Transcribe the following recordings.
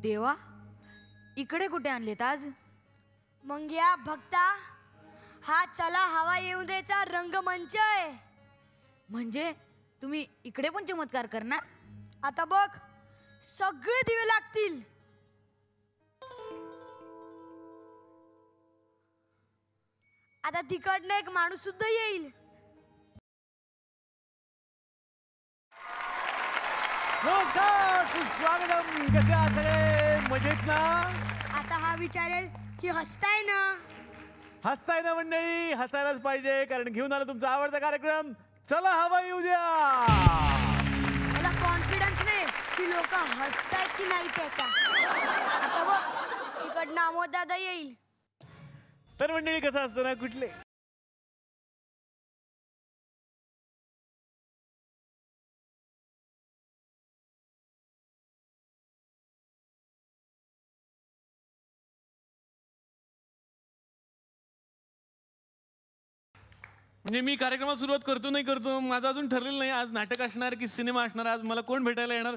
देवा, इकडे कुठे आणलेत आज? मग या भक्ता, हा चला हवा येऊ देचा रंगमंच आहे. म्हणजे तुम्ही इकडे पण चमत्कार करणार? आता बघ, सगळे दिवे लागतील. आता तिकडनं एक माणूस सुद्धा येईल. नमस्कार, सुस्वागतम. कसे आहात सगळे? मजेत ना? आता हा विचारेल की हसताय ना? हसताय ना मंडळी? हसायलाच पाहिजे, कारण घेऊन आलो तुमचा आवडता कार्यक्रम चला हवा येऊ द्या. मला कॉन्फिडन्स नाही की लोक हसतायत की नाही त्याचा. आता बघ, तिकडनं अमोद दादा येईल. तर मंडळी कसं असतं ना, कुठले म्हणजे मी कार्यक्रमात सुरुवात करतो नाही करतो माझं अजून ठरलेलं नाही. आज नाटक असणार की सिनेमा असणार, आज मला कोण भेटायला येणार,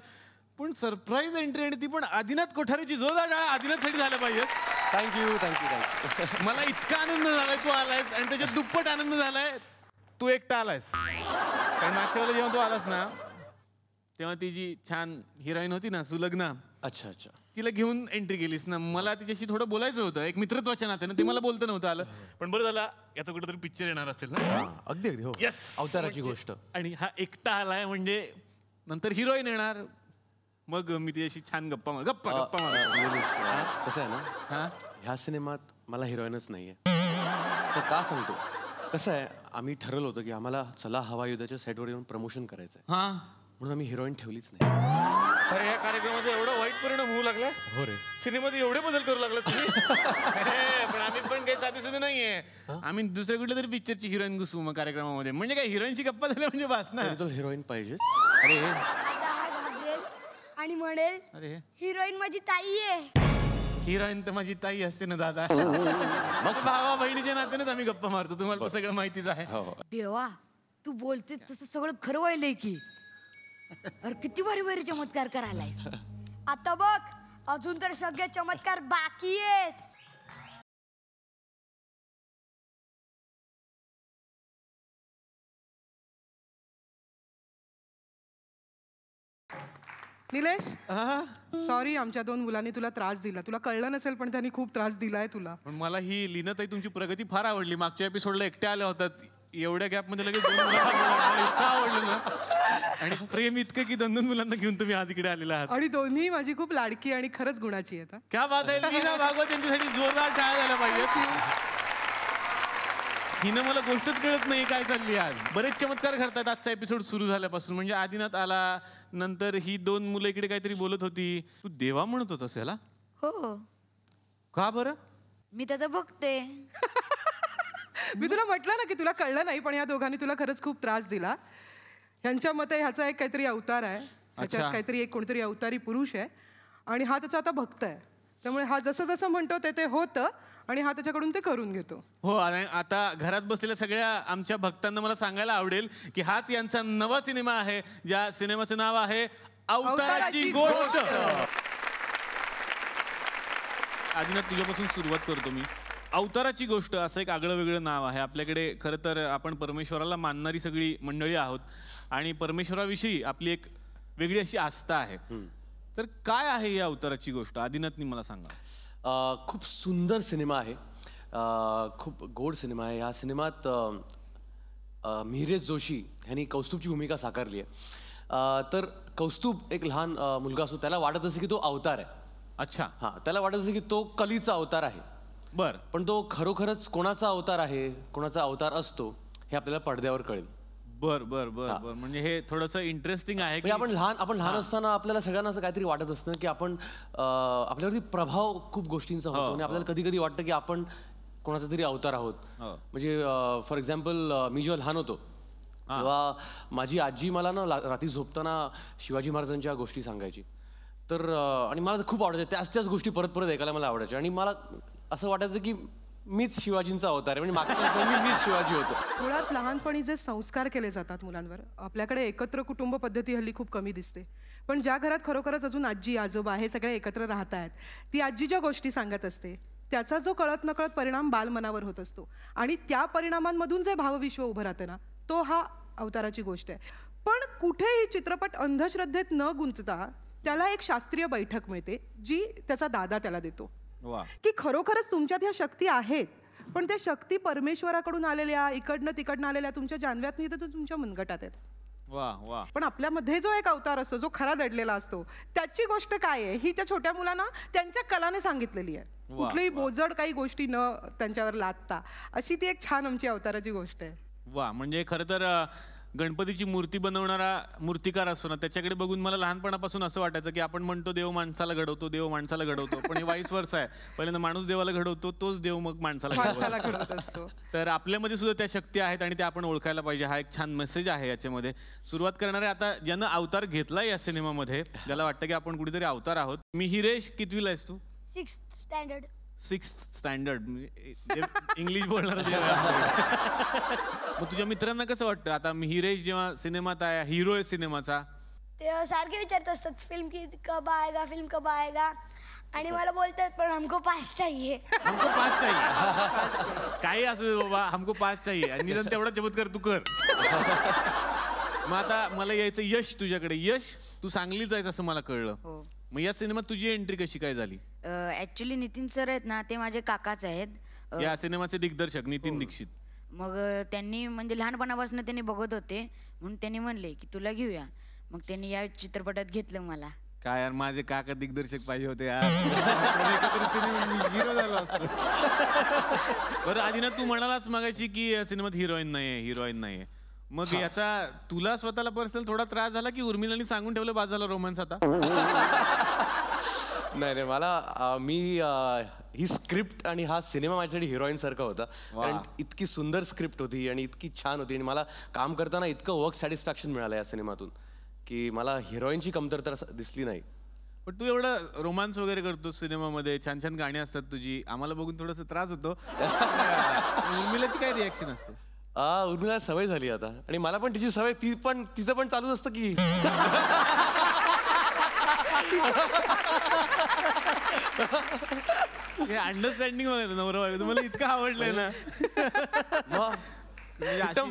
पण सरप्राईज एंट्री आणि ती पण आदिनाथ कोठारेची. जोरदार टाळ्या आदिनाथसाठी झाल्या पाहिजेत. Thank you thank you thank you. मला इतका आनंद झालाय तू आलायस, आणि त्याच्यात दुप्पट आनंद झालाय तू एकटा आलायस. कारण मागच्या वेळेला जेव्हा तू आलास ना, तेव्हा ती जी छान हिरोईन होती ना सुलग्ना, अच्छा अच्छा, तिला घेऊन एंट्री केलीस ना. मला तिच्याशी थोडं बोलायचं होतं, एक मित्रत्वाच्या नात्यानं. ते मला बोलतं नव्हतं आलं, पण बरं झालं याचा कुठेतरी पिक्चर येणार असेल ना. अगदी अगदी. हो, येस, अवताराची गोष्ट. आणि हा एकटा आलाय म्हणजे नंतर हिरोईन येणार, मग मी तिच्याशी छान गप्पा गप्पा गप्पा मार. कसं आहे ना, हा, ह्या सिनेमात मला हिरोईनच नाहीये. तर का सांगतो, कसं आहे, आम्ही ठरवलं होतं की आम्हाला चला हवा युद्धाच्या सेटवर येऊन प्रमोशन करायचं आहे, हा. म्हणून आम्ही हिरोईन ठेवलीच नाही. अरे या कार्यक्रमाचा एवढा वाईट परिणाम होऊ लागला. हो रे, सिनेमात एवढे बदल करू लागला तुम्ही. पण आम्ही पण काही साधे सुद्धा नाहीये. आम्ही दुसऱ्या कुठल्या तरी पिक्चरची हिरोईन घुसू मग कार्यक्रमामध्ये. म्हणजे काय, हिरोईनची गप्पा झाल्या म्हणजे बास ना. तरी तो हिरोईन पाहिजेच. अरे आता हा घाबरेल आणि म्हणेल अरे हिरोईन माझी ताई आहे. हिरोईन तर माझी ताई असते ना दादा. मग भावा बहिणीच्या नात्यानेच आम्ही गप्पा मारतो. तुम्हाला तर सगळं माहितीच आहे. देवा, तू बोलते तसं सगळं खरं व्हायलंय की. अरे किती भारी भारी चमत्कार करायलायस. आता बघ, अजून तर सगळे चमत्कार बाकी आहेत. निलेश, सॉरी, आमच्या दोन मुलांनी तुला त्रास दिला. तुला कळलं नसेल पण त्यांनी खूप त्रास दिलाय तुला. पण मला ही लीनाताई तुमची प्रगती फार आवडली. मागच्या एपिसोडला एकट्या आल्या होतात, एवढ्या गॅपमध्ये लगेच दोन मुलं मला इतकं आवडलं ना. आणि प्रेम इतकं की दोन मुलांना घेऊन तुम्ही आज इकडे आलेला आहात. आणि दोन्ही माझी खूप लाडकी आणि खरंच गुणाची आहेत. क्या बात आहे. लीना भागवत यांच्यासाठी जोरदार टाळ्या झाल्या पाहिजेत. हिनं मला गोष्टच कळत नाही काय चालली आज. बरेच चमत्कार घडतात आजचा एपिसोड सुरू झाल्यापासून. म्हणजे आदिनाथ आला, नंतर ही दोन मुलं इकडे काहीतरी बोलत होती. तू देवा म्हणत होतास याला? हो, का बरं? मी त्याचं बघते. मी तुला म्हटलं ना की तुला कळलं नाही, पण या दोघांनी तुला खरंच खूप त्रास दिला. ह्यांच्या मते ह्याचा एक काहीतरी अवतार आहे, ह्याच्यात काहीतरी एक कोणतरी अवतारी पुरुष आहे, आणि हा त्याचा आता भक्त आहे. त्यामुळे हा जसं जसं म्हणतो ते होतं, आणि हा त्याच्याकडून ते करून घेतो. हो, आणि आता घरात बसलेल्या सगळ्या आमच्या भक्तांना मला सांगायला आवडेल की हाच यांचा नवा सिनेमा आहे, ज्या सिनेमाचं नाव आहे अवताराची गोष्ट. आदिनाथ, तुझ्यापासून सुरुवात करतो मी. अवताराची गोष्ट असं एक आगळं वेगळं नाव आहे. आपल्याकडे खरं तर आपण परमेश्वराला मानणारी सगळी मंडळी आहोत, आणि परमेश्वराविषयी आपली एक वेगळी अशी आस्था आहे. तर काय आहे ही अवताराची गोष्ट? आदिनाथनी मला सांगा. खूप सुंदर सिनेमा आहे, खूप गोड सिनेमा आहे. ह्या सिनेमात मिहिरेश जोशी ह्यांनी कौस्तुभची भूमिका साकारली आहे. तर कौस्तुभ एक लहान मुलगा असतो, त्याला वाटत असं की तो अवतार आहे. अच्छा. हां, त्याला वाटत असं की तो कलीचा अवतार आहे. बर. पण तो खरोखरच कोणाचा अवतार आहे, कोणाचा अवतार असतो, हे आपल्याला पडद्यावर कळेल. बर बर बर बर. म्हणजे हे थोडंसं इंटरेस्टिंग आहे की आपण लहान असताना आपल्याला सगळ्यांना असं काहीतरी वाटत असतं की आपण आपल्यावरती प्रभाव खूप गोष्टींचा होतो, आणि आपल्याला कधी कधी वाटतं की आपण कोणाचा तरी अवतार आहोत. म्हणजे फॉर एक्झाम्पल, मी जेव्हा लहान होतो तेव्हा माझी आजी मला ना रात्री झोपताना शिवाजी महाराजांच्या गोष्टी सांगायची. तर आणि मला खूप आवडायच्या त्याच गोष्टी परत परत ऐकायला मला आवडायच्या. आणि मला असं वाटायचं की मीच शिवाजींचा अवतार आहे, म्हणजे मागच्या जन्मी मीच शिवाजी होतो. मुळात लहानपणी जे संस्कार केले जातात मुलांवर, आपल्याकडे एकत्र कुटुंब पद्धती हल्ली खूप कमी दिसते, पण ज्या घरात खरोखरच अजून आजी आजोबा हे सगळे एकत्र राहत आहेत, ती आजी ज्या गोष्टी सांगत असते त्याचा जो कळत नकळत परिणाम बालमनावर होत असतो आणि त्या परिणामांमधून जे भावविश्व उभं राहतं ना, तो हा अवताराची गोष्ट आहे. पण कुठेही चित्रपट अंधश्रद्धेत न गुंतता त्याला एक शास्त्रीय बैठक मिळते जी त्याचा दादा त्याला देतो, की खरोखरच तुमच्यात ह्या शक्ती आहेत, पण त्या शक्ती परमेश्वराकडून आलेल्या, इकडनं तिकडनं आलेल्या तुमच्या जानव्यात नाही तर तुमच्या मनगटात आहेत. पण आपल्यामध्ये जो एक अवतार असतो जो खरा दडलेला असतो, त्याची गोष्ट काय आहे ही त्या छोट्या मुलांना त्यांच्या कलाने सांगितलेली आहे. कुठलीही बोजड काही गोष्टी न त्यांच्यावर लादता, अशी ती एक छान आमची अवताराची गोष्ट आहे. वा, म्हणजे खरं तर गणपतीची मूर्ती बनवणारा मूर्तिकार असतो ना, त्याच्याकडे बघून मला लहानपणापासून असं वाटायचं की आपण म्हणतो देव माणसाला घडवतो, देव माणसाला घडवतो, पण हे वाईस वर्ष आहे. पहिल्यांदा माणूस देवाला घडवतो, तोच देव मग माणसाला घडवत असतो. तर आपल्यामध्ये सुद्धा त्या शक्ती आहेत आणि त्या आपण ओळखायला पाहिजे. हा एक छान मेसेज आहे याच्यामध्ये. सुरुवात करणारे आता ज्यानं अवतार घेतला या सिनेमामध्ये, ज्याला वाटतं की आपण कुठेतरी अवतार आहोत. मी हिरेश, कितवीला आहेस तू? 6th standard. 6th standard, English बोलणार. मग तुझ्या मित्रांना कसं वाटतं आता हिरेश जेव्हा सिनेमात आहे, हिरो आहे सिनेमाचा, ते सारखे विचारत असतात फिल्म की कब आएगा, फिल्म कब आएगा, आणि मला बोलतात पण हमको 5 चाहिए. हमको 5 चाहिए. काही असू बाबा, हमको 5 चाहिए. निदान तेवढा चमत्कार तू कर. मग आता मला यायचं यश तुझ्याकडे. यश, तू सांगलीच जायचं असं मला कळलं. मग या सिनेमात तुझी एंट्री कशी काय झाली? ऍक्च्युली नितीन सर आहेत ना, ते माझे काकाच आहेत. या सिनेमाचे दिग्दर्शक नितीन दीक्षित. मग त्यांनी म्हणजे लहानपणापासून त्यांनी बघत होते म्हणून त्यांनी म्हणले की तुला घेऊया. मग त्यांनी या चित्रपटात घेतलं मला. काय यार, माझे काका दिग्दर्शक पाहिजे होते यार. हिरो झालो असतो. बरं आदिना, तू म्हणालास मगाशी की या सिनेमात हिरोईन नाहीये. मग याचा तुला स्वतःला पर्सनल थोडा त्रास झाला की उर्मिलानी सांगून ठेवलं बाज झाला रोमांस आता? नाही, मला ही स्क्रिप्ट आणि हा सिनेमा माझ्यासाठी हिरोईन सारखा होता, कारण इतकी सुंदर स्क्रिप्ट होती आणि इतकी छान होती आणि मला काम करताना इतकं वर्क सॅटिस्फॅक्शन मिळालं या सिनेमातून की मला हिरोईनची कमतरता दिसली नाही. पण तू एवढं रोमांस वगैरे करतो सिनेमामध्ये, छान छान गाणी असतात तुझी, आम्हाला बघून थोडंसं त्रास होतो. उर्मिलाची काय रिॲक्शन असते? उर्मिला सवय झाली आता, आणि मला पण तिची सवय, तिचं पण चालूच असतं की अंडरस्टँडिंग वगैरे नवरा बायको तुम्हाला इतकं आवडलंय ना,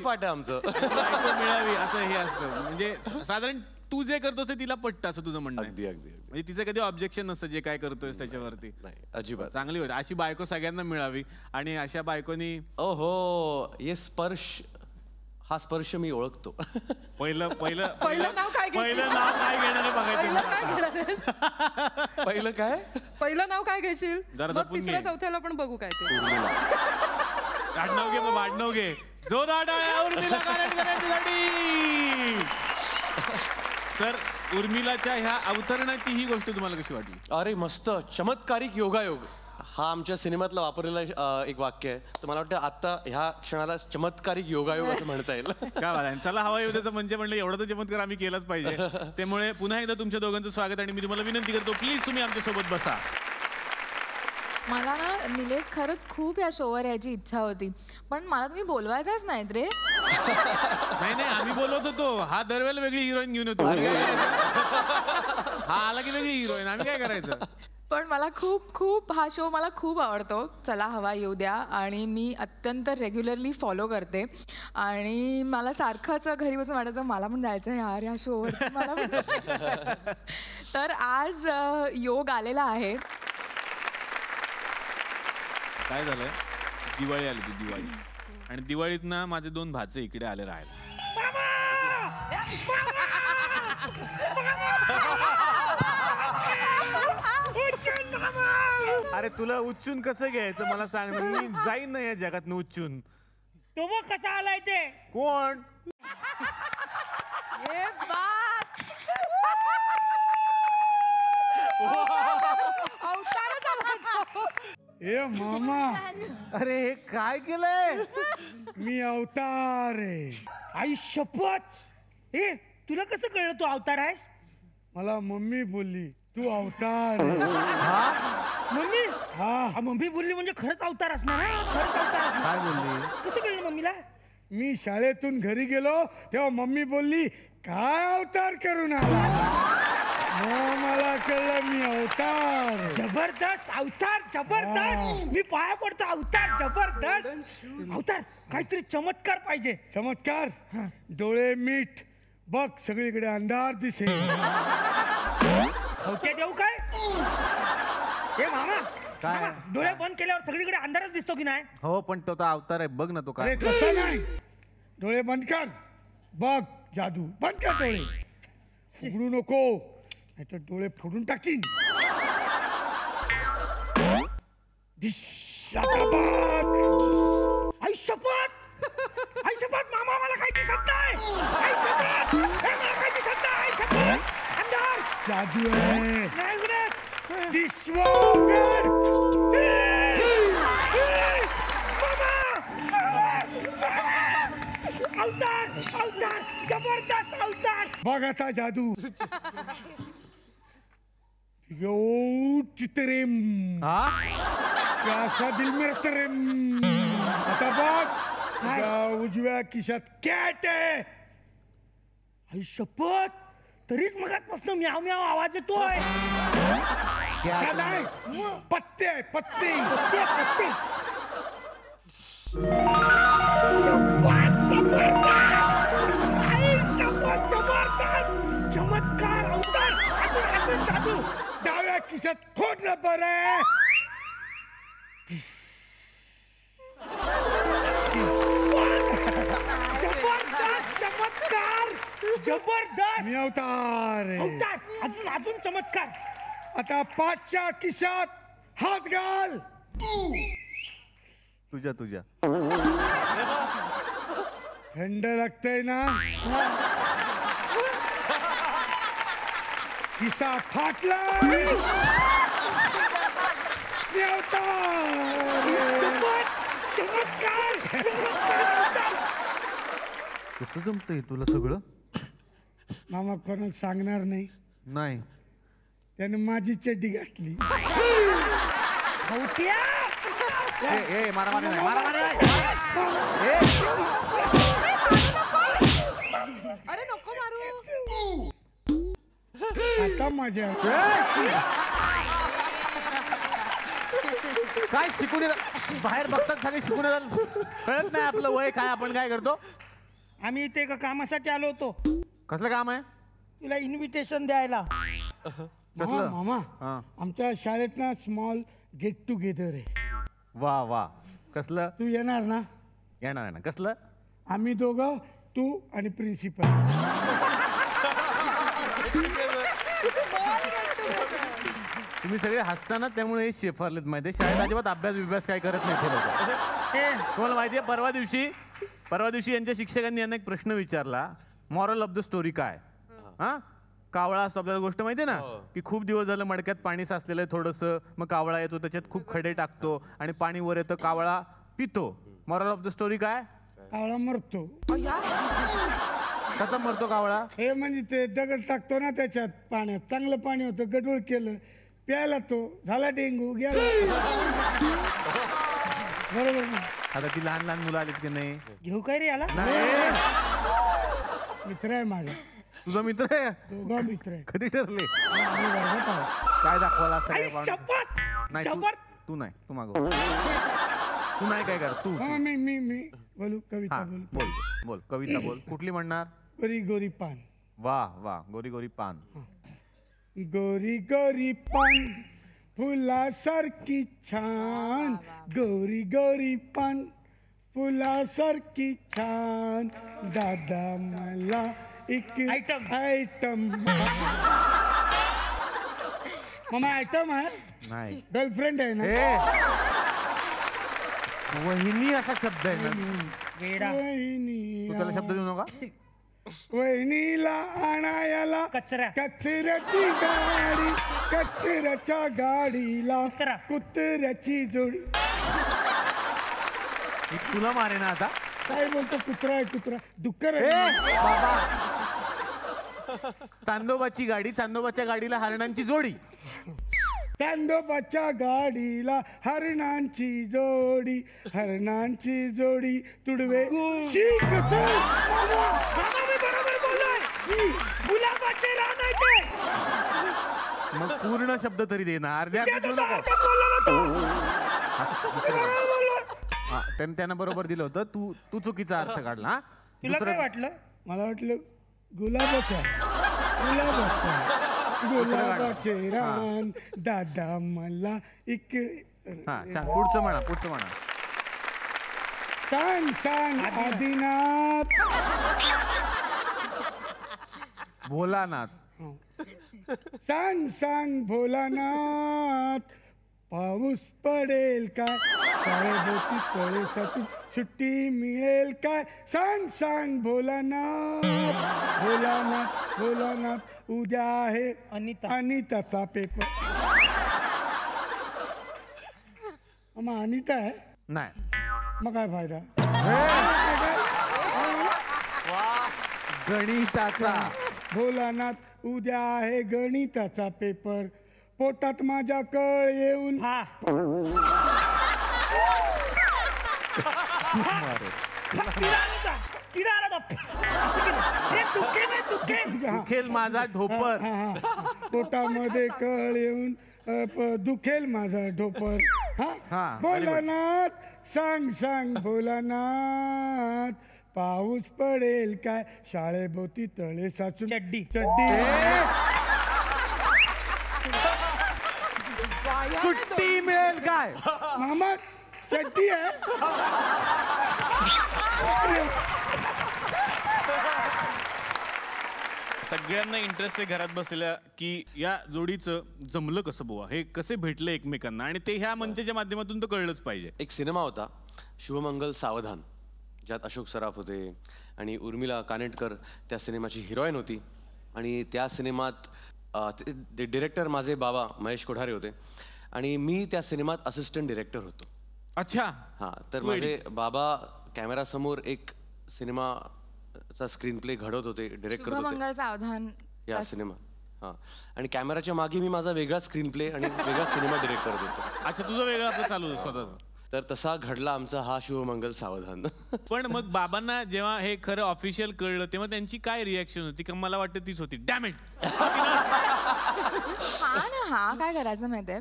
फाट आहे आमचं. मिळावी असं हे असतं. म्हणजे साधारण तू जे करतोस ते तिला पटतं असं तुझं म्हणणं? अगदी. म्हणजे तिचं कधी ऑब्जेक्शन नसतं जे काय करतोय त्याच्यावरती? नाही, अजिबात. चांगली वाटत. अशी बायको सगळ्यांना मिळावी आणि अशा बायकोनी. ओहो, ये स्पर्श, हा स्पर्श मी ओळखतो. पहिलं नाव काय घेणार बघायचं. पहिलं नाव काय घेशील? जरा मग तिसऱ्या चौथ्याला पण बघू काय ते. आडनाव घे बाबा, आडनाव घे. जोरदार टाळ्या उर्मिला कारंजकरांसाठी. सर, उर्मिलाच्या ह्या अवतरणाची ही गोष्ट तुम्हाला कशी वाटली? अरे मस्त, चमत्कारिक योगायोग हा आमच्या सिनेमातला वापरलेला एक वाक्य आहे. तर मला वाटतं आता ह्या क्षणाला चमत्कारिक योगायोग असं म्हणता येईल. काय वाला, चला हवा येऊ द्याचं म्हणजे म्हणलं एवढा तर चमत्कार आम्ही केलाच पाहिजे. त्यामुळे पुन्हा एकदा तुमच्या दोघांचं स्वागत आणि मी तुम्हाला विनंती करतो, प्लीज तुम्ही आमच्यासोबत बसा. मला ना निलेश खरंच खूप या शोवर यायची इच्छा होती, पण मला तुम्ही बोलवायचाच नाहीत रे. नाही, आम्ही बोलवत होतो. हा दरवेळेला वेगळी हिरोईन घेऊन येतो. हा आला की वेगळी हिरोईन, आम्ही काय करायचं? पण मला खूप हा शो मला खूप आवडतो. चला हवा येऊ द्या, आणि मी अत्यंत रेग्युलरली फॉलो करते आणि मला सारखंच घरी बसून वाटायचं मला पण जायचं यार या शोवर मला पण. तर आज योग आलेला आहे. काय झालंय, दिवाळी आली होती, दिवाळी, आणि दिवाळीत ना माझे 2 भाचे इकडे आले राहायला. अरे तुला उच्चून कसं घ्यायचं मला सांग ना, मी जाईन ना या जगात उच्चून. तो मग कसा आलाय ते? कोण? ए मामा, अरे हे काय केलंय? मी अवतार आहे. आई शपथ. ए तुला कसं कळलं तू अवतार आहेस? मला मम्मी बोलली तू अवतार. मम्मी? हा. मम्मी बोलली म्हणजे खरंच अवतार असणार हा? खरंच अवतार असणार. काय बोलली? कसं कळलं मम्मीला? मी शाळेतून घरी गेलो तेव्हा मम्मी बोलली काय अवतार करून आला. मग मला कळलं मी अवतार. जबरदस्त अवतार, जबरदस्त. मी पाया पडतो. अवतार जबरदस्त. अवतार काहीतरी चमत्कार पाहिजे. चमत्कार? डोळे मीठ बघ, सगळीकडे अंधार दिसेल. खवट्या देऊ काय? हे मामा काय? डोळे बंद केल्यावर सगळीकडे अंधारच दिसतो की नाही? हो पण तो अवतार आहे, बघ ना तो काय. तसं नाही, डोळे बंद कर. बघ जादू. बंद कर डोळे. उघडू नको नाही तर डोळे फोडून टाकीन. आता बघ. आई शपथ, आई शपथ मामा मला काही दिसत नाही. आई शपथ, हे मला काही दिसत नाही. आई शपथ, अंधार. जादू आहे. नाही उघडत. दिसवा उघड. अवतार, अवतार, जबरदस्त अवतार. बघ आता जादू. यो चितरेम कैसा दिल मेरा तरेम. आता बघ या उजव्या खिशात कॅट आहे. आई शपथ, तरीच मगातपासून म्याव म्याव आवाज येतोय. क्या नाही, पत्ते आहे, पत्ते पत्ते पत्ते. चमत्कार अवतार. अजून जादू. डाव्या खिशात खोट रबर आहे. जबरदस्त चमत्कार, जबरदस्त. मी अवतार. अवतार अजून अजून चमत्कार. आता 5च्या खिशात हात घाल. तुझ्या थंड लागतंय ना? खिसा फाटला. चमत्कार, चमत्कार. कसं जमतंय तुला सगळं? मामा कोणाला सांगणार नाही. नाही, त्याने माझी चड्डी घातली. मारामारी नाही, मारामारी नाही. अरे नको मारू. आता माझ्या काय शिकून बाहेर बघतात सगळे शिकून कळत नाही आपलं वय काय, आपण काय करतो. आम्ही इथे एका कामासाठी आलो होतो. कसलं काम आहे? तुला इन्व्हिटेशन द्यायला. कसलं? मामा आमच्या शाळेत ना स्मॉल गेट टुगेदर आहे. वा वा, कसलं? तू येणार ना? येणार आहे ना. कसलं? आम्ही दोघं, तू आणि प्रिन्सिपल. तुम्ही सगळे हसताना त्यामुळे हे शेफारलेत माहितीये. शाळेत अजिबात अभ्यास काय करत नाही ते लोक. तुम्हाला माहितीये परवा दिवशी यांच्या शिक्षकांनी यांना एक प्रश्न विचारला, मॉरल ऑफ द स्टोरी काय? हा, कावळा असतो आपल्याला गोष्ट माहितीये ना, की खूप दिवस झालं मडक्यात पाणी साचलेलं आहे थोडंसं, मग कावळा येतो त्याच्यात खूप खडे टाकतो आणि पाणी वर येतं, कावळा पितो. मॉरल ऑफ द स्टोरी काय? कावळा मरतो. कसा मरतो कावळा? हे म्हणजे ते दगड टाकतो ना त्याच्यात पाण्यात, चांगलं पाणी होतं, गडबड केलं, प्यायला तो झाला डेंगू, गेला. बरोबर ना? आता ती लहान लहान मुलं आलीत की नाही? घेऊ काय रे याला? मित्र आहे माझा. तुझा मित्र आहे? दोघं मित्र आहे. कधी ठरले? आम्ही वर्गात आहोत. काय दाखवायला शपथ. तू नाही, तू मागव. तू नाही काय कर तू. मी बोलू कविता. हा, बोलू. बोल कविता बोल. कुठली म्हणणार? गोरी गोरी पान. वा गोरी गोरी पान. गोरी गोरी पान फुलासारखी छान, गोरी गोरी पान फुलासारखी छान, दादा मला एक आयटम. मामा आयटम आहे? नाही, गर्लफ्रेंड आहे ना? वहिनी असा शब्द आहे ना. वहिनी. तू त्याला शब्द देऊ नका. वहिनीला आणायला कचऱ्याची गाडी, कचऱ्याच्या गाडीला कुत्र्याची जोडी. तुला मारे ना आता. काय बोलतो? कुत्रा आहे, कुत्रा डुक्कर आहे. बाबा, चांदोबाची गाडी, चांदोबाच्या गाडीला हरणांची जोडी. चांदोबाच्या गाडीला हरणांची जोडी तुडवे शी कसं बरोबर बोललोय शी गुलाबाचे रान आहे ते. मग पूर्ण शब्द तरी दे ना, अर्ध्या त्यांना बरोबर दिलं होतं, तू चुकीचा अर्थ काढला. तुला काय वाटलं? मला वाटलं गुलाबाचे रान दादा मला एक. पुढचं म्हणा. सांग आदिनाथ भोलानाथ. सांग भोलानाथ पाऊस पडेल काय, शाळेभोवती तळेसातून सुट्टी मिळेल काय. सांग भोलानाथ उद्या आहे अनिताचा पेपर. मग अनिता आहे नाही, मग काय फायदा. गणिताचा. भोलानाथ उद्या आहे गणिताचा पेपर. पोटात माझ्या कळ येऊन दुखेल माझा ढोपर. पोटामध्ये कळ येऊन दुखेल माझा ढोपर. भोलानाथ सांग भोलानाथ पाऊस पडेल काय, शाळेभोवती तळे साचून चड्डी सुट्टी मिळेल काय. मामा चड्डी आहे. सगळ्यांना इंटरेस्ट आहे घरात बसलेल्या की या जोडीचं जमलं कसं बुवा, हे कसे भेटले एकमेकांना, आणि ते ह्या मंचाच्या माध्यमातून तर कळलंच पाहिजे. एक सिनेमा होता शुभमंगल सावधान, ज्यात अशोक सराफ होते आणि उर्मिला कानेटकर त्या सिनेमाची हिरोईन होती. आणि त्या सिनेमात डिरेक्टर माझे बाबा महेश कोठारे होते आणि मी त्या सिनेमात असिस्टंट डिरेक्टर होतो. अच्छा. हां, तर माझे बाबा कॅमेरासमोर एक सिनेमाचा स्क्रीन प्ले घडवत होते, डिरेक्ट करत होते शुभमंगल सावधान या सिनेमा. हां, आणि कॅमेराच्या मागे मी माझा वेगळा स्क्रीन प्ले आणि वेगळा सिनेमा डिरेक्ट करत होतो. अच्छा, तुझं वेगळं आपलं चालू होतं स्वतःचं. तर तसा घडला आमचा हा शुभमंगल सावधान. पण मग बाबांना जेव्हा हे खरं ऑफिशियल कळलं तेव्हा त्यांची काय रिॲक्शन होती? का मला वाटतं तीच होती, डॅम इट. हा काय करायचं माहितीये,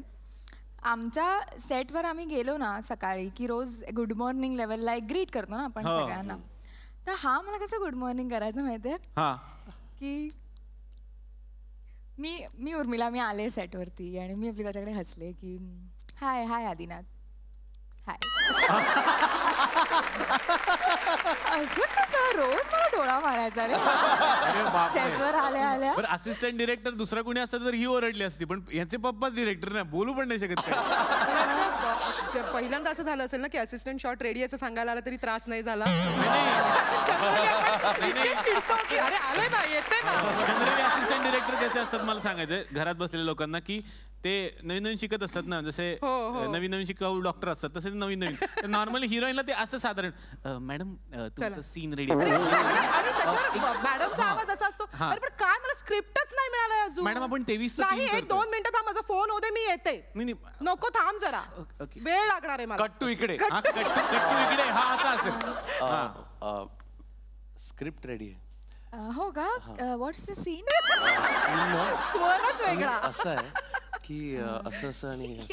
आमच्या सेटवर आम्ही गेलो ना सकाळी की रोज गुड मॉर्निंग लेवलला एक ग्रीट करतो ना आपण सगळ्यांना. तर हा मला कसं गुड मॉर्निंग करायचं माहितीये की मी उर्मिला मी आले सेटवरती आणि मी आपली त्याच्याकडे हसले की हाय आदिनाथ हाय. असं कसं रोज मला डोळा मारायचा रे सेटवर आल्या. बरं, असिस्टंट डिरेक्टर दुसरा कोणी असतं तर ही ओरडली असती, पण यांचे पप्पाच डिरेक्टर ना, बोलू पण नाही शकत. पहिल्यांदा असं झालं असेल ना की असिस्टंट शॉट रेडी असं सांगायला आला तरी त्रास नाही झाला. जनरली असिस्टंट डिरेक्टर कसे असतात मला सांगायचं घरात बसलेल्या लोकांना, की ते नवीन शिकत असतात ना, जसे नवीन शिकाऊ डॉक्टर असतात तसे नवीन नॉर्मली हिरोईनला ते असं साधारण मॅडम तुमचं सीन रेडी. मॅडमचा आवाज असा असतो, अरे पण काय मला स्क्रिप्टच नाही मिळालं अजून. मॅडम आपण 23 नाही, 1-2 मिनिटं थांब, माझा फोन होते मी येते. नको थांब जरा, वेळ लागणार आहे मला. कट टू इकडे. हा असा असेल. स्क्रिप्ट रेडी आहे. हो का, व्हॉट्स द सीन. स्वरच वेगळा असं आहे की असं आणि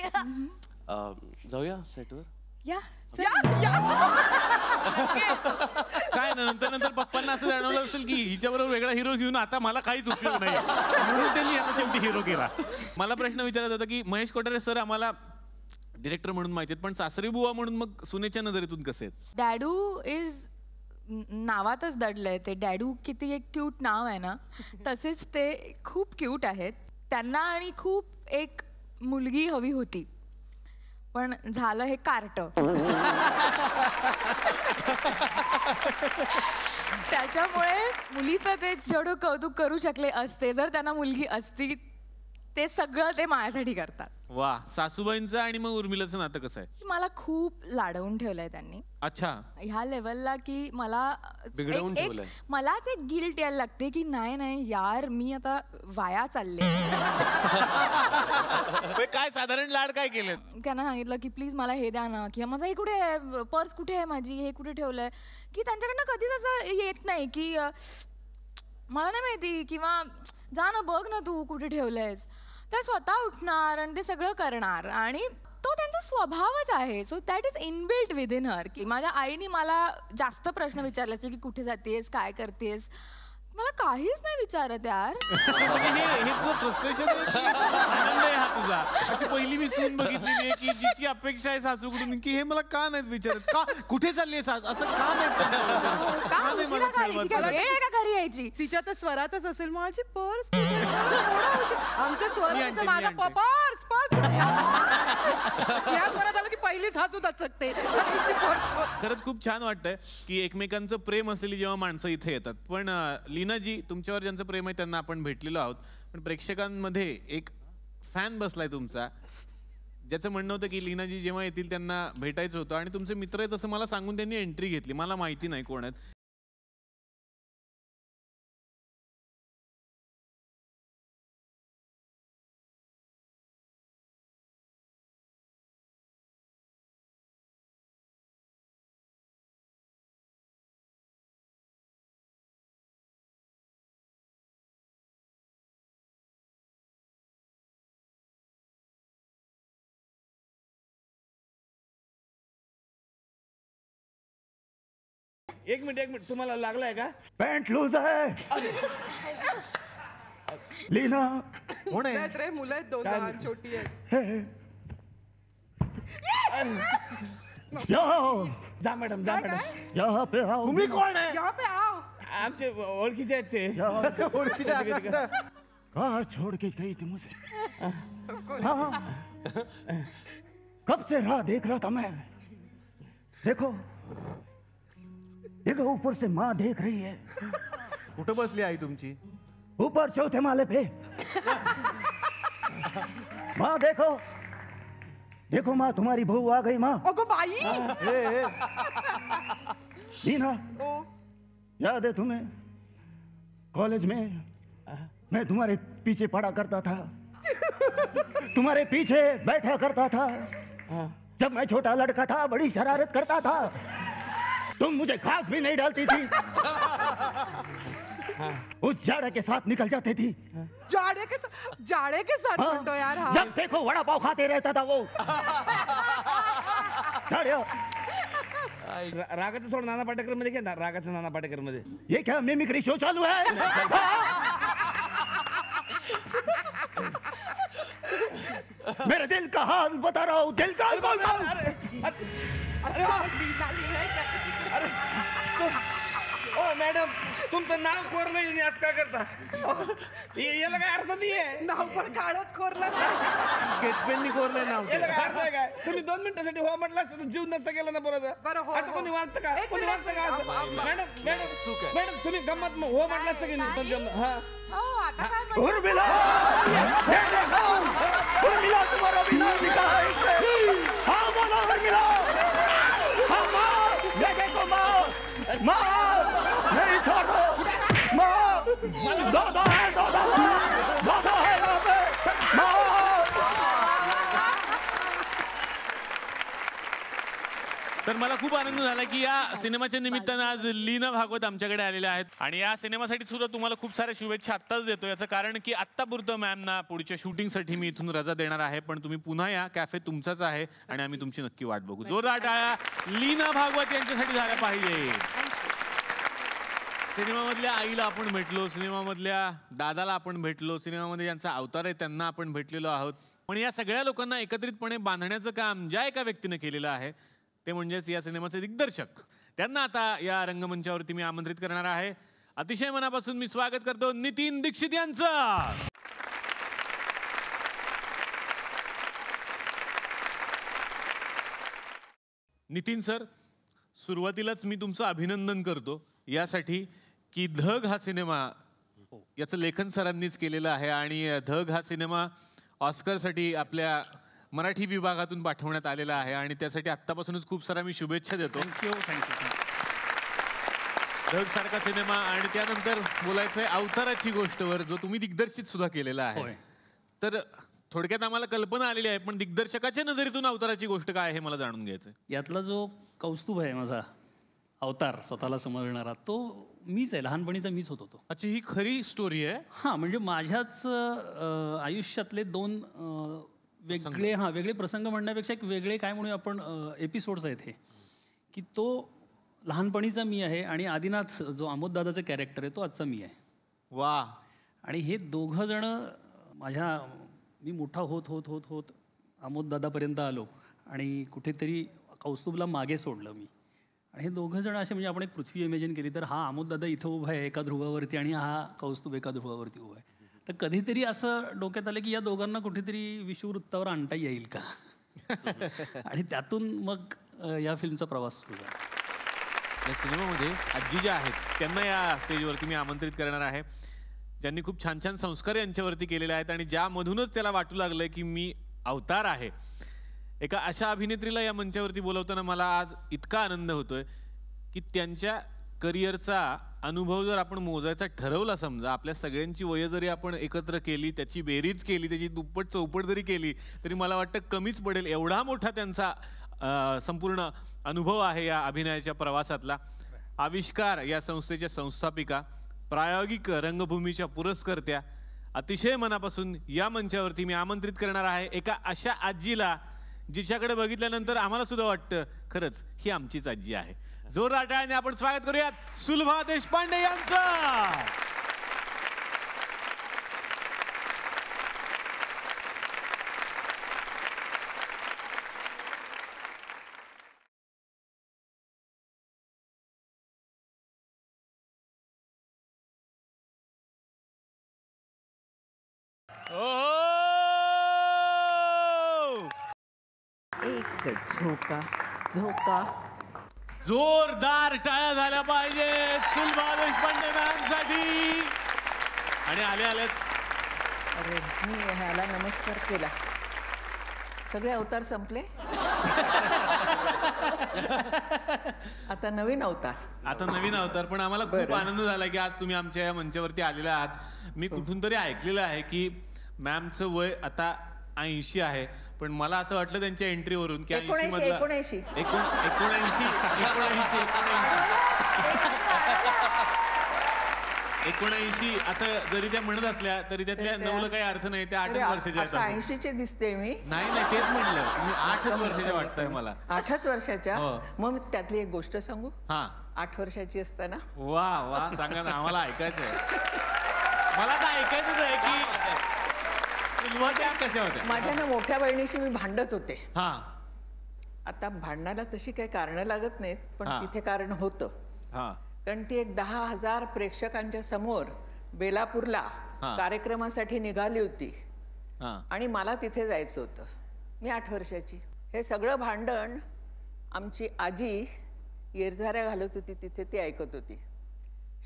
जाऊया सेटवर. या काय नंतर पप्पांना असं जाणवलं असेल की हिच्याबरोबर वेगळा हिरो घेऊन आता मला काहीच उपयोग नाही, म्हणून त्यांनी यांना शेवटी हिरो केला. मला प्रश्न विचारायचा होता की महेश कोठारे सर आम्हाला डिरेक्टर म्हणून माहिती आहेत, पण सासरी बुवा म्हणून मग सुनेच्या नजरेतून कसे आहेत? डॅडू इज नावातच दडलंय ते. डॅडू किती एक क्यूट नाव आहे ना, तसेच ते खूप क्यूट आहेत. त्यांना आणि खूप एक मुलगी हवी होती, पण झालं हे कार्ट. त्याच्यामुळे मुलीचं ते जेवढं कौतुक करू शकले असते जर त्यांना मुलगी असती ते सगळं ते माझ्यासाठी करतात. वा, सासूबाईंचं आणि मग उर्मिलाचं नातं कसं आहे? मला खूप लाडवून ठेवलंय त्यांनी अच्छा. ह्या लेवलला की मला बिघडवून एक ठेवलंय. मलाच एक गिल्ट यायला लागते की नाही यार मी आता वाया चालले. काय साधारण लाड काय केले? त्यांना सांगितलं की प्लीज मला हे द्या ना, किंवा माझा हे कुठे आहे, पर्स कुठे आहे माझी, हे कुठे ठेवलंय, की त्यांच्याकडनं कधीच असं येत नाही की मला नाही माहिती, किंवा जा ना बघ ना तू कुठे ठेवलंयस. ते स्वतः उठणार आणि ते सगळं करणार, आणि तो त्यांचा स्वभावच आहे. So that is inbuilt within her. की माझ्या आईने मला जास्त प्रश्न विचारले असेल की कुठे जातेस, काय करतेस, मला काहीच नाही विचारत यार. हे तुझं फ्रस्ट्रेशन आनंद आहे हा तुझा. अशी पहिली मी सून बघितलेली आहे की जिची अपेक्षा आहे सासूकडून की हे मला का नाहीत विचारत, का कुठे चालली सास, असं का नाही का उशिरा का आली? ती काय वेळ आहे का घरी यायची? तिच्या तर स्वरातच असेल, माझी पर्स आमच्या स्वरात माझा पर्स पर्स या स्वरात आलं की पहिलीच हसूत सकते. खरंच खूप छान वाटतंय की एकमेकांचं प्रेम असलेली जेव्हा माणसं इथे येतात. पण लीनाजी, तुमच्यावर ज्यांचं प्रेम आहे त्यांना आपण भेटलेलो आहोत, पण प्रेक्षकांमध्ये एक फॅन बसलाय तुमचा, ज्याचं म्हणणं होतं की लीनाजी जेव्हा येतील त्यांना भेटायचं होतं, आणि तुमचे मित्र आहेत असं मला सांगून त्यांनी एंट्री घेतली. मला माहिती नाही कोण आहेत. एक मिनिट तुम्हाला लागलाय का? पॅन्ट लूज आहे. लीना कोण आहे रे? मुलं आहेत, दोन लहान छोटी आहेत. जा मॅडम, जा मॅडम. यहाँ पे आओ. तुम्ही कोण आहे? यहाँ पे आओ. आमचे ओळखीचे आहेत ते. कहाँ छोड़ के गई थी मुझे? हाँ, कब से राह देख रहा था मैं. देखो देखो, ऊपर से माँ देख रही है. कुठं बसली आई तुमची? ऊपर चौथे माले पे. माँ देखो देखो माँ, तुम्हारी बहू आ गई माँ. अगो बाई. लीना, याद है तुम्हें कॉलेज में मैं तुम्हारे पीछे पढ़ा करता था, तुम्हारे पीछे बैठा करता था. जब मैं छोटा लड़का था बड़ी शरारत करता था, तुम मुझे घास भी नहीं डालती थी. उस जाड़े के साथ निकल जाती थी. जाड़े के साथ म्हणतो यार हा. जब देखो वड़ा पाव खाते रहता था वो. रागाचं थोडं नाना पाटेकर मध्ये घे ना, रागाचं नाना पाटेकर मध्ये. ये क्या मिमिक्री शो चालू है? मेरे दिल का हाल बता रहा हूँ, दिल का हाल बोल रहा हूँ. ओ मॅडम, तुमचं नाव कोरलं असं का करता? याला काय अर्थ नाहीये. नाव पण काळच कोरलं. स्केचपेननी कोरलंय नाव. याला काय अर्थ आहे काय? तुम्ही 2 मिनिटासाठी हो म्हटलं असतं तर जीव नसता गेला ना परत. बरं, हो, असं कोणी वागतं का? एक कोणी मिनिट, वागतं का असं? मॅडम मॅडम तुम्ही गंमत हो म्हटलं असतं की नाही? हा, आता काय म्हणतो? उर्मिला, उर्मिला तुम्हारा विनाश दिखा है. हाँ बोलो उर्मिला. हाँ माँ, ये देखो माँ, माँ नहीं छोड़ो माँ. दो है, दो है यहाँ पे माँ. तर मला खूप आनंद झाला की या सिनेमाच्या निमित्तानं आज लीना भागवत आमच्याकडे आलेल्या आहेत, आणि या सिनेमासाठी सुद्धा तुम्हाला खूप साऱ्या शुभेच्छा आत्ताच देतो. याचं कारण की आत्तापुरतं मॅमना पुढच्या शूटिंगसाठी मी इथून रजा देणार आहे, पण तुम्ही पुन्हा या, कॅफे तुमचाच आहे आणि आम्ही तुमची नक्की वाट बघू. जोरदार टाळ्या लीना भागवत यांच्यासाठी झाल्या पाहिजे. सिनेमामधल्या आईला आपण भेटलो, सिनेमामधल्या दादाला आपण भेटलो, सिनेमामध्ये ज्यांचा अवतार आहे त्यांना आपण भेटलेलो आहोत, पण या सगळ्या लोकांना एकत्रितपणे बांधण्याचं काम ज्या एका व्यक्तीने केलेलं आहे ते म्हणजेच या सिनेमाचे दिग्दर्शक. त्यांना आता या रंगमंचावरती मी आमंत्रित करणार आहे. अतिशय मनापासून मी स्वागत करतो नितीन दीक्षित यांचं. नितीन सर, सुरुवातीलाच मी तुमचं अभिनंदन करतो यासाठी की धग हा सिनेमा याचं लेखन सरांनीच केलेलं आहे आणि धग हा सिनेमा ऑस्करसाठी आपल्या मराठी विभागातून पाठवण्यात आलेला आहे आणि त्यासाठी आत्तापासूनच खूप सारा मी शुभेच्छा देतो. थँक्यू. धग सारखा सिनेमा आणि त्यानंतर बोलायचंय अवताराची गोष्टवर जो तुम्ही दिग्दर्शित सुद्धा केलेला आहे. तर थोडक्यात आम्हाला कल्पना आलेली आहे पण दिग्दर्शकाच्या नजरेतून अवताराची गोष्ट काय आहे मला जाणून घ्यायचंय. यातला जो कौस्तुभ आहे माझा अवतार स्वतःला समजणारा तो मीच आहे, लहानपणीचा मीच होतो. अच्छा, ही खरी स्टोरी आहे. हां, म्हणजे माझ्याच आयुष्यातले दोन वेगळे प्रसंग म्हणण्यापेक्षा एक वेगळे काय म्हणूया आपण एपिसोड्स आहेत हे, की तो लहानपणीचा मी आहे आणि आदिनाथ जो आमोद दादाचं कॅरेक्टर आहे तो आजचा मी आहे. वा. आणि हे दोघं जण मी मोठा होत होत होत होत आमोद दादापर्यंत आलो आणि कुठेतरी कौस्तुभला मागे सोडलं मी. आणि हे दोघं जण असे म्हणजे आपण एक पृथ्वी इमॅजिन केली तर हा आमोद दादा इथं उभा आहे एका ध्रुवावरती आणि हा कौस्तुभ एका ध्रुवावरती उभा आहे. तर कधीतरी असं डोक्यात आलं की या दोघांना कुठेतरी विषुववृत्तावर आणता येईल का आणि त्यातून मग या फिल्मचा प्रवास सुरू झाला. या सिनेमामध्ये आजी ज्या आहेत त्यांना या स्टेजवरती मी आमंत्रित करणार आहे ज्यांनी खूप छान छान संस्कार यांच्यावरती केलेले आहेत आणि ज्यामधूनच त्याला वाटू लागलं की मी अवतार आहे. एका अशा अभिनेत्रीला या मंचावरती बोलवताना मला आज इतका आनंद होतोय की त्यांच्या करिअरचा अनुभव जर आपण मोजायचा ठरवला, समजा आपल्या सगळ्यांची वय जरी आपण एकत्र केली, त्याची बेरीज केली, त्याची दुप्पट चौपट जरी केली तरी मला वाटतं कमीच पडेल. एवढा मोठा त्यांचा संपूर्ण अनुभव आहे या अभिनयाच्या प्रवासातला. आविष्कार या संस्थेच्या संस्थापिका, प्रायोगिक रंगभूमीच्या पुरस्कर्त्या, अतिशय मनापासून या मंचावरती मी आमंत्रित करणार आहे एका अशा आजीला जिच्याकडे बघितल्यानंतर आम्हाला सुद्धा वाटतं खरंच ही आमचीच आजी आहे. जोरदार टाळ्याने आपण स्वागत करूयात सुलभा देशपांडे यांचं. झोका झोका. जोरदार टाळ्या झाल्या पाहिजेत सुलभा देशपांडे मॅमसाठी. आणि आल्याच अरे मी ह्याला नमस्कार केला. सगळे अवतार संपले आता नवीन अवतार. पण आम्हाला खूप आनंद झाला की आज तुम्ही आमच्या या मंचावरती आलेला आहात. मी कुठून तरी ऐकलेलं आहे की मॅमचं वय आता 80 आहे पण मला असं वाटलं त्यांच्या एंट्रीवरून की 79 असं जरी त्या म्हणत असल्या तरी त्यातल्या 9ला काही अर्थ नाही. त्या 8 वर्षाच्या आहेत. 80चे दिसते मी. नाही तेच म्हटलं तुम्ही 8 वर्षाच्या वाटतंय मला. 8 वर्षाच्या. मग मी त्यातली एक गोष्ट सांगू. 8 वर्षाची असताना. वा सांगा ना आम्हाला ऐकायचं आहे. मला तर ऐकायचंच आहे की कशा होत्या. माझ्या ना मोठ्या बहिणीशी मी भांडत होते. आता भांडणाला तशी काही कारण लागत नाहीत पण तिथे कारण होतं. कारण ती एक 10,000 प्रेक्षकांच्या समोर बेलापूरला कार्यक्रमासाठी निघाली होती आणि मला तिथे जायचं होतं. मी 8 वर्षाची. हे सगळं भांडण आमची आजी येरझाऱ्या घालत होती तिथे ती ऐकत होती.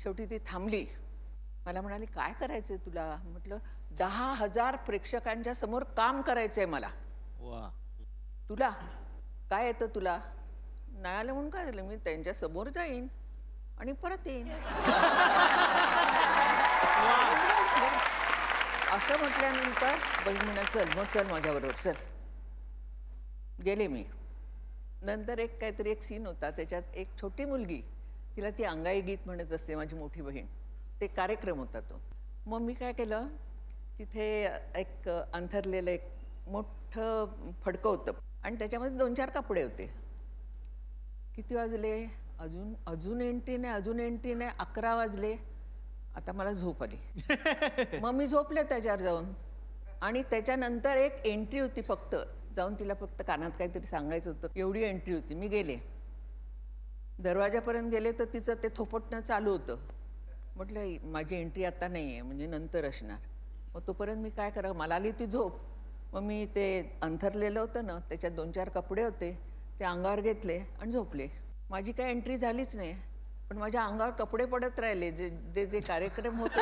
शेवटी ती थांबली. मला म्हणाली काय करायचंय तुला. म्हटलं 10,000 प्रेक्षकांच्या समोर काम करायचंय मला. तुला काय येतं तुला. नाही आलं म्हणून काय झालं मी त्यांच्या समोर जाईन आणि परत येईन असं म्हटल्यानंतर बहीण म्हणा चल माझ्याबरोबर चल. गेले मी. नंतर काहीतरी एक सीन होता त्याच्यात एक छोटी मुलगी तिला ती अंगाई गीत म्हणत असते माझी मोठी बहीण. ते कार्यक्रम होता तो. मग मी काय केलं तिथे एक अंथरलेलं एक मोठं फडकं होतं आणि त्याच्यामध्ये 2-4 कपडे होते. किती वाजले अजून एंट्री नाही 11 वाजले. आता मला झोप आली. मग मी झोपले त्याच्यावर जाऊन आणि त्याच्यानंतर एक एंट्री होती फक्त जाऊन तिला फक्त कानात काहीतरी सांगायचं होतं एवढी एंट्री होती. मी गेले दरवाजापर्यंत गेले तर तिचं ते थोपटणं चालू होतं. म्हटलं माझी एंट्री आता नाही आहे म्हणजे नंतर असणार. मग तोपर्यंत मी काय करा मला आली ती झोप. मग मी ते अंथरलेलं होतं ना त्याच्यात 2-4 कपडे होते ते अंगावर घेतले आणि झोपले. माझी काय एंट्री झालीच नाही पण पण माझ्या अंगावर कपडे पडत राहिले, जे जे कार्यक्रम होते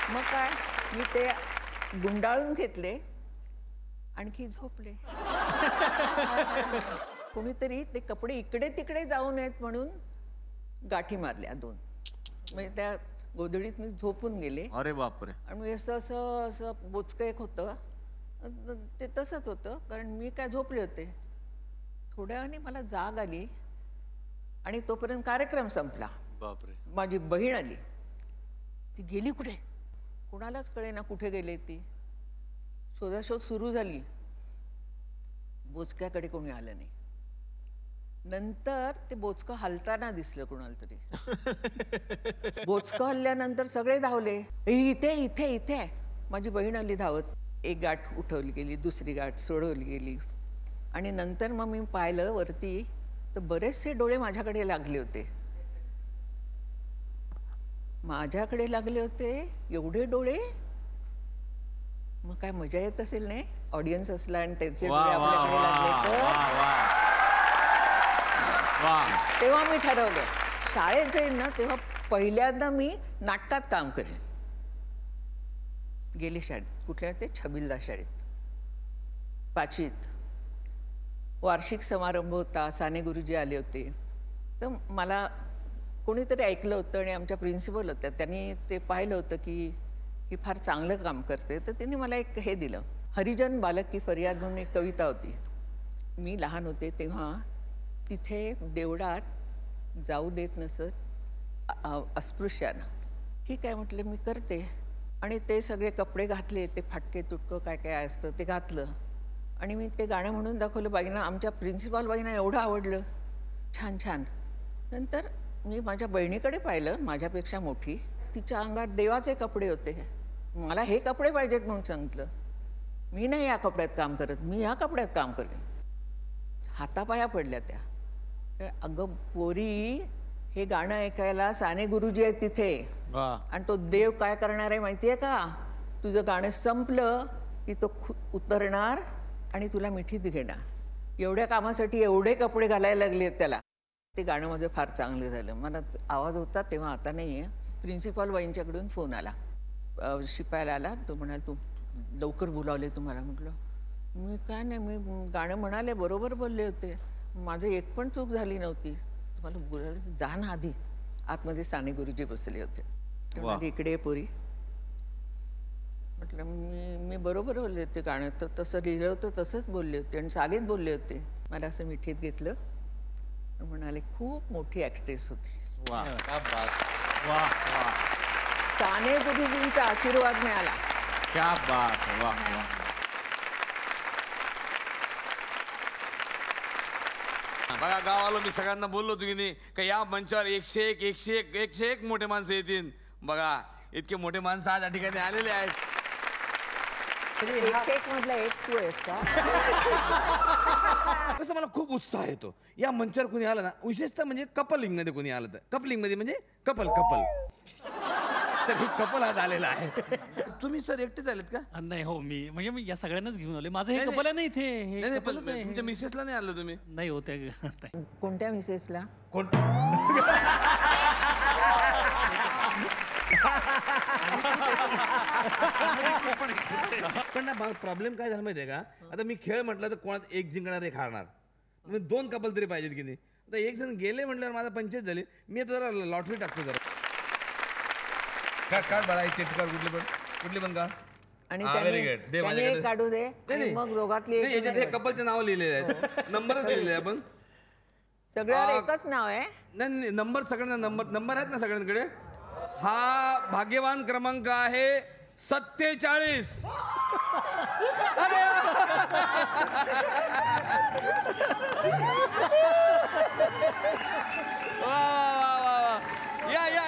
मग काय मी ते गुंडाळून घेतले, आणखी झोपले. कोणीतरी ते कपडे इकडे तिकडे जाऊ नयेत म्हणून गाठी मारल्या 2. म्हणजे त्या गोधडीत मी झोपून गेले. अरे बापरे. आणि असं असं असं बोचकं एक होतं, ते तसंच होतं, कारण मी काय झोपले होते. थोड्या वेळाने मला जाग आली आणि तोपर्यंत कार्यक्रम संपला. बापरे. माझी बहीण आली. ती गेली कुठे, कुणालाच कळेना कुठे गेले ती. शोधाशोध सुरू झाली, बोचक्याकडे कोणी आलं नाही. नंतर ते बोचकं हलताना दिसलं कुणाला तरी. बोचकं हल्ल्यानंतर सगळे धावले, इथे इथे इथे. माझी बहीण आली धावत. एक गाठ उठवली गेली, दुसरी गाठ सोडवली गेली. आणि नंतर मग मी पाहिलं वरती तर बरेचसे डोळे माझ्याकडे लागले होते. माझ्याकडे लागले होते एवढे डोळे. मग काय मजा येत असेल नाही, ऑडियन्स असला आणि त्याचे डोळे आपल्याकडे लागले तर. तेव्हा मी ठरवलं शाळेत जाईन ना तेव्हा पहिल्यांदा मी नाटकात काम करेन. गेले शाळेत, कुठल्या ते छबिलदार शाळेत 5वीत. वार्षिक समारंभ होता, साने गुरुजी आले होते. तर मला कोणीतरी ऐकलं होतं आणि आमच्या प्रिन्सिपल होत्या, त्यांनी ते पाहिलं होतं की ही फार चांगलं काम करते. तर त्यांनी मला एक हे दिलं, हरिजन बालक की फरियाद म्हणून एक कविता होती. मी लहान होते तेव्हा तिथे देवळात जाऊ देत नसत अस्पृश्यानं. ठीक आहे म्हटलं मी करते. आणि ते सगळे कपडे घातले, ते फाटके तुटकं काय काय असतं ते घातलं आणि मी ते गाणं म्हणून दाखवलं बाईंना. आमच्या प्रिन्सिपल बाईंना एवढं आवडलं, छान छान. नंतर मी माझ्या बहिणीकडे पाहिलं, माझ्यापेक्षा मोठी. तिच्या अंगात देवाचे कपडे होते. मला हे कपडे पाहिजेत म्हणून सांगितलं. मी नाही या कपड्यात काम करत, मी या कपड्यात काम करेन. हातापाया पडल्या त्या. अगं पोरी, हे गाणं ऐकायला साने गुरुजी आहेत तिथे. आणि तो देव काय करणार आहे माहितीये का, तुझं गाणं संपलं की तो उतरणार आणि तुला मिठीत घेणार. एवढ्या कामासाठी एवढे कपडे घालायला लागले त्याला. ते गाणं माझं फार चांगलं झालं. मला आवाज होता तेव्हा, आता नाही आहे. प्रिन्सिपल बाईंच्याकडून फोन आला, शिपायला आला. तो म्हणाल तू लवकर बोलावले तुम्हाला. म्हटलं मी काय नाही, मी गाणं म्हणाले, बरोबर बोलले होते, माझं एक पण चूक झाली नव्हती. तुम्हाला बोलायला जा ना आधी. आतमध्ये साने गुरुजी बसले होते. म्हणाले इकडे पोरी. म्हटलं मी बरोबर बोलले होते, गाणं तर तसं लिहिलं होतं तसंच बोलले होते आणि चालीत बोलले होते. मला असं मिठीत घेतलं, म्हणाले खूप मोठी ऍक्ट्रेस होती. साने गुरुजींचा आशीर्वाद मिळाला. क्या बात. वाह वाह. बघा गावाला मी सगळ्यांना बोललो होतो की नाही का या मंचावर 101 मोठे माणसं येतील. बघा इतके मोठे माणसं आज या ठिकाणी आलेले आहेत. 101 मधला एक तू आहेस का? कसं मला खूप उत्साह येतो या मंचावर कोणी आलं ना, विशेषतः म्हणजे कपलिंग मध्ये कोणी आलं तर. कपलिंग मध्ये म्हणजे कपल तर हे कपल आज आलेलं आहे. तुम्ही सर एकटेच आलेत का? नाही हो, मी म्हणजे मी या सगळ्यांनाच घेऊन आले. माझं हे कपल आहे ना इथे. तुमच्या मिसेसला नाही आलं तुम्ही? नाही होत्या. कोणत्या मिसेसला? पण ना प्रॉब्लेम काय झाला माहितीये का, आता मी खेळ म्हटलं तर कोणात एक जिंकणार एक हारणार. 2 कपल तरी पाहिजेत की नाही. आता एक जण गेले म्हटल्यावर माझा 25 झाले. मी आता जरा लॉटरी टाकतो जरा. काढ बाळा, चिटकाळ कुठली पण काढ. आणि त्याने काढू दे. मग दोघातली याच्यात हे कपलचे नाव लिहिलेले आहेत, नंबर लिहिलेले आपण. सगळ्यावर एकच नाव आहे? नाही, नंबर सगळ्यांना नंबर आहेत ना सगळ्यांकडे. हा भाग्यवान क्रमांक आहे 47. अरे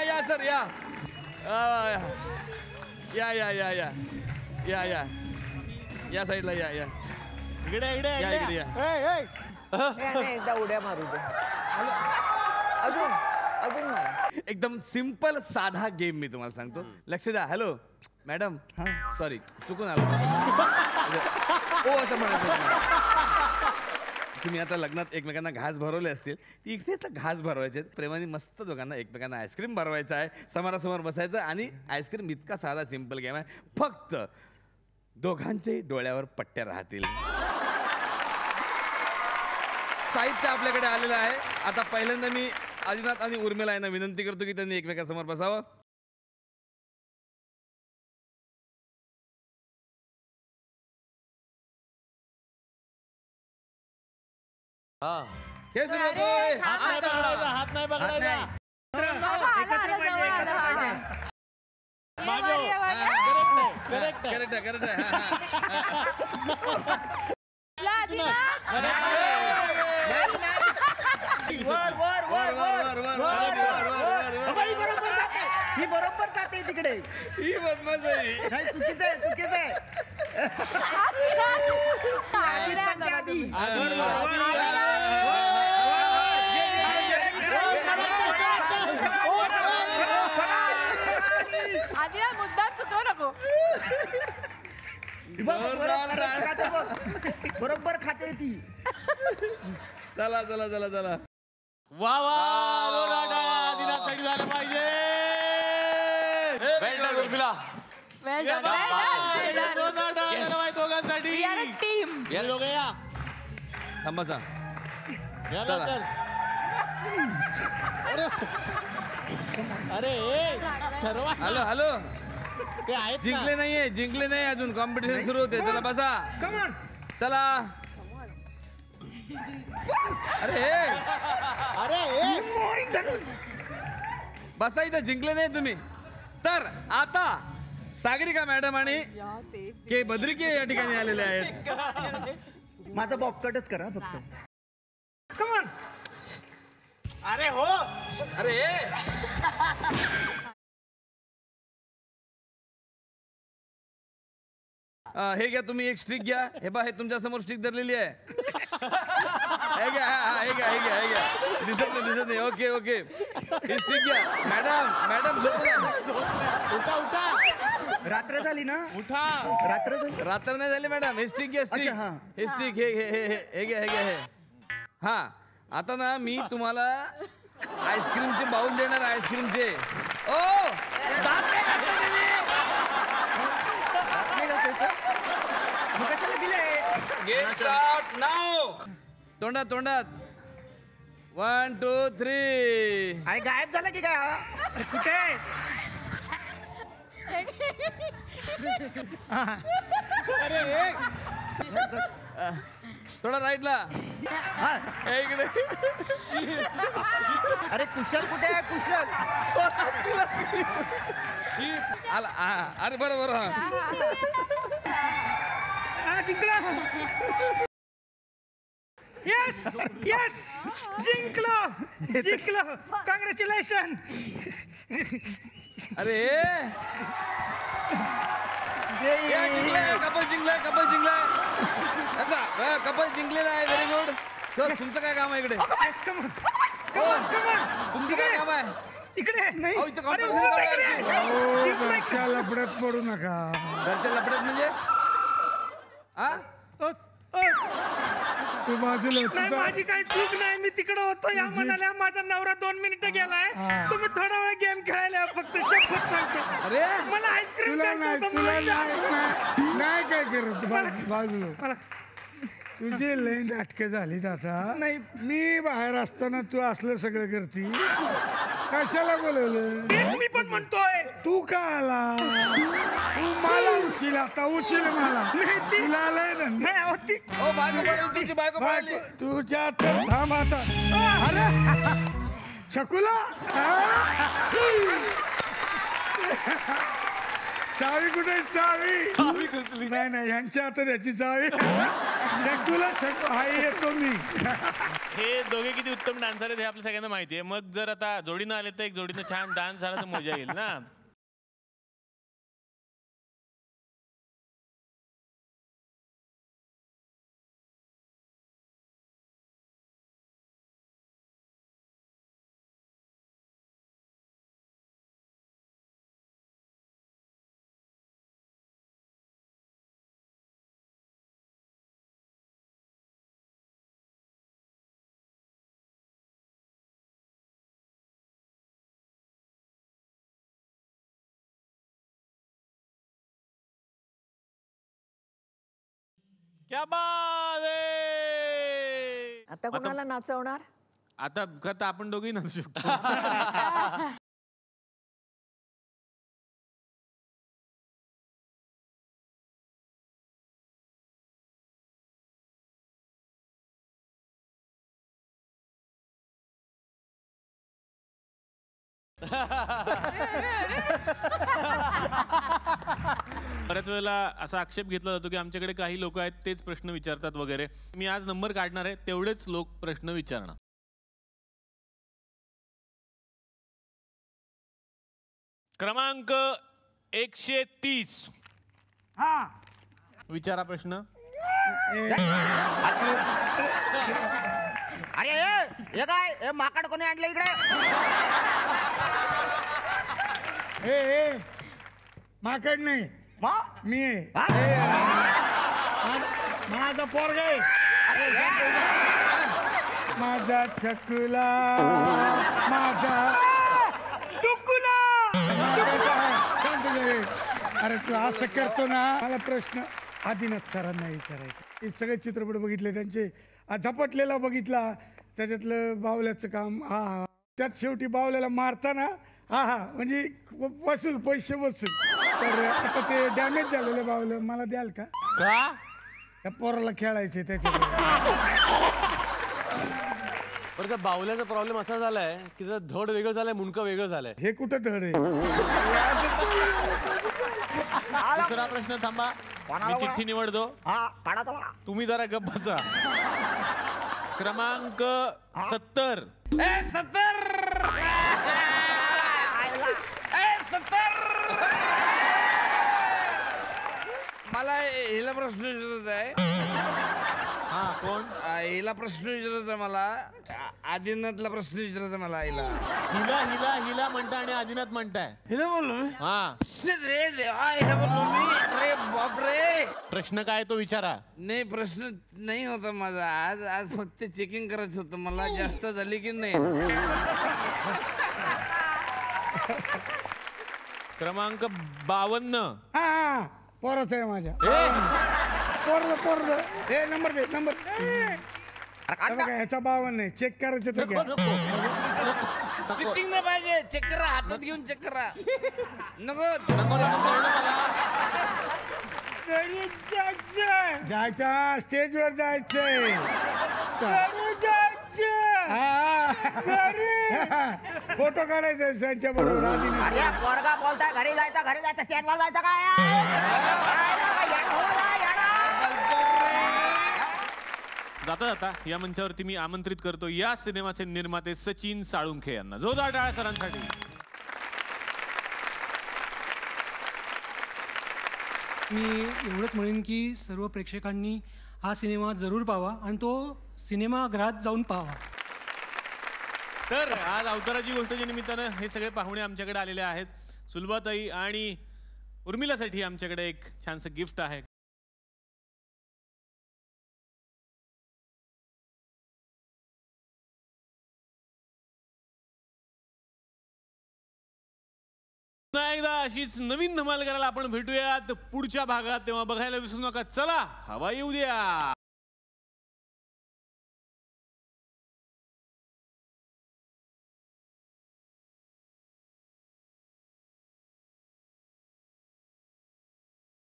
या सर या साईडला या इकडे एकदा उड्या मारू दे. अजून मारा. एकदम सिंपल साधा गेम मी तुम्हाला सांगतो, लक्ष द्या. हॅलो मॅडम, सॉरी चुकून आलो. ओ असं म्हणायचं. तुम्ही आता लग्नात एकमेकांना घास भरवले असतील ती इथे तर घास भरवायचे प्रेमाने मस्त दोघांना एकमेकांना आईस्क्रीम भरवायचा आहे समोरासमोर बसायचं आणि आईस्क्रीम इतका साधा सिंपल गेम आहे फक्त दोघांच्याही डोळ्यावर पट्ट्या राहतील साहित्य आपल्याकडे आलेलं आहे आता पहिल्यांदा मी आदिनाथ आणि उर्मिला यांना विनंती करतो की त्यांनी एकमेकांसमोर बसावं हे सुरू होतोय. हात नाही पकडायचा. करेक्ट आहे ही बरोबर जाते तिकडे ही बदमाश आहे नाही चुकीचं आहे आदिला मुद्दाम चुकवू नको बरोबर खाते ती चला चला चला चला वा वा आदिनाथसाठी झालं पाहिजे वेल डन दोघांसाठी वी आर अ टीम थांबा सांग हॅलो हॅलो जिंकले नाही अजून कॉम्पिटिशन सुरू होते चला बसा चला बसा इथं जिंकले नाही तुम्ही तर आता सागरिका मॅडम आणि के बद्रिके या ठिकाणी आलेले आहेत माझा बॉबकटच करा फक्त कमॉन अरे हो अरे हे घ्या तुम्ही एक स्टिक घ्या हे बा हे तुमच्या समोर स्टिक धरलेली आहे हे घ्या हे घ्या दिसत नाही ओके ओके ही स्टिक घ्या मॅडम उठा रात्र झाली ना उठा रात्र नाही झाली मॅडम हे स्टिक घ्या स्टिक हे स्टिक हे घ्या हे हा आता ना मी तुम्हाला आईस्क्रीमचे बाउल देणार आईस्क्रीमचे ओ गेट स्टार्ट नाव तोंडात 1 2 3 अरे गायब झाला की काय कुठे थोडा राईटला इकडे अरे कुशल कुठे आहे कुशल अरे बरोबर जिंकला यस जिंकलो कॉंग्रॅच्युलेशन अरे कपल जिंकलाय कपल जिंकलेला आहे व्हेरी गुड तुमचं काय काम आहे इकडे तुमचं काय काम आहे इकडे घरच्या लफड्यात पडू नका घरच्या लफड्यात म्हणजे तू बाजूला माझी काही चूक नाही मी तिकडे होतो या म्हणाल्या माझा नवरा 2 मिनिटं गेलाय तुम्ही थोडा वेळ गेम खेळायला फक्त शपथ सांगतो अरे मला आईस्क्रीम नाही काय करत बाजूला तुझी लई नाटकं झालीत आता नाही मी बाहेर असताना तू असलं सगळं करती कशाला बोलवलं मी पण म्हणतोय तू का आला तू मला उचील आता उचील मला तुला लय बायको तुझ्या तर थांब आता अरे शकुला चावी कुठे चावी घुसली नाही ह्यांच्या हातात याची चावी शकुला हाय येतो मी हे दोघे किती उत्तम डान्सर आहेत हे आपल्या सगळ्यांना माहिती आहे मग जर आता जोडीनं आले तर एक जोडीनं छान डान्स झाला तर मजा येईल ना क्या बात आहे! आता कोणाला नाचवणार? आता करता आपण दोघेही नाचू शकतो. बऱ्याच वेळेला असा आक्षेप घेतला जातो की आमच्याकडे काही लोक आहेत तेच प्रश्न विचारतात वगैरे. मी आज नंबर काढणार आहे, तेवढेच लोक प्रश्न विचारणार. क्रमांक 130. हा विचारा प्रश्न. अरे हे काय माकड कोणी आणलं इकडे? ए माकड नाही मी माझा पोरगा आहे. माझा चकुला माझा टुकुला. अरे तू असं करतो ना. मला प्रश्न आदिनाथ सरांना विचारायचं. हे सगळे चित्रपट बघितले त्यांचे. झपटलेला बघितला, त्याच्यातलं बावल्याचं काम. हा त्यात शेवटी बावल्याला मारताना हा म्हणजे वसूल पैसे वसूल. तर आता ते डॅमेज झालेलं बावलं मला द्याल का? त्या पोराला खेळायचे त्याच्याकडे. बरं त्या बावल्याचा प्रॉब्लेम असा झालाय की त्याचं धड वेगळं झालंय, मुंडकं वेगळं झालंय. हे कुठं धड आहे? दुसरा प्रश्न थांबा, मी चिठ्ठी निवडतो. तुम्ही जरा गप्प बसा. क्रमांक 70. मला हिला प्रश्न विचारायचा आहे. हा कोण? हिला प्रश्न विचारायचा मला. आदिनाथला प्रश्न विचारायचा मला. हिला हिला हिला म्हणता आणि आदिनाथ म्हणताय. हिला बोललो मी. हा रे देवा, हिला बोललो मी. अरे बापरे. प्रश्न काय तो विचारा. नाही प्रश्न नाही होता माझा. आज फक्त चेकिंग करायचं होतं मला, जास्त झाली की नाही. क्रमांक 52. हा पोरच आहे माझ्या. पोरच हे नंबर दे नंबर. ह्याचा 52 नाही. चेक करायचं तर घ्या. चिटिंग नाही पाहिजे. चेक करा, हातात घेऊन चेक करा. नको जायचं स्टेजवर जायचंय. फोटो काढायचा त्यांच्या बरोबर. पोरगा बोलताय घरी जायचं स्टँडवर जायचं काय? जाता जाता या मंचावरती मी आमंत्रित करतो या सिनेमाचे निर्माते सचिन साळुंखे यांना. जोरदार टाळ्या सरांसाठी. मी एवढंच म्हणेन की सर्व प्रेक्षकांनी हा सिनेमा जरूर पाहावा आणि तो सिनेमागृहात जाऊन पाहावा. तर आज अवताराची गोष्टीच्या निमित्तानं हे सगळे पाहुणे आमच्याकडे आलेले आहेत. सुलभाताई आणि उर्मिलासाठी आमच्याकडे एक छानसं गिफ्ट आहे. एकदा अशीच नवीन धमाल करायला आपण भेटूयात पुढच्या भागात. तेव्हा बघायला विसरू नका. चला हवा येऊ द्या.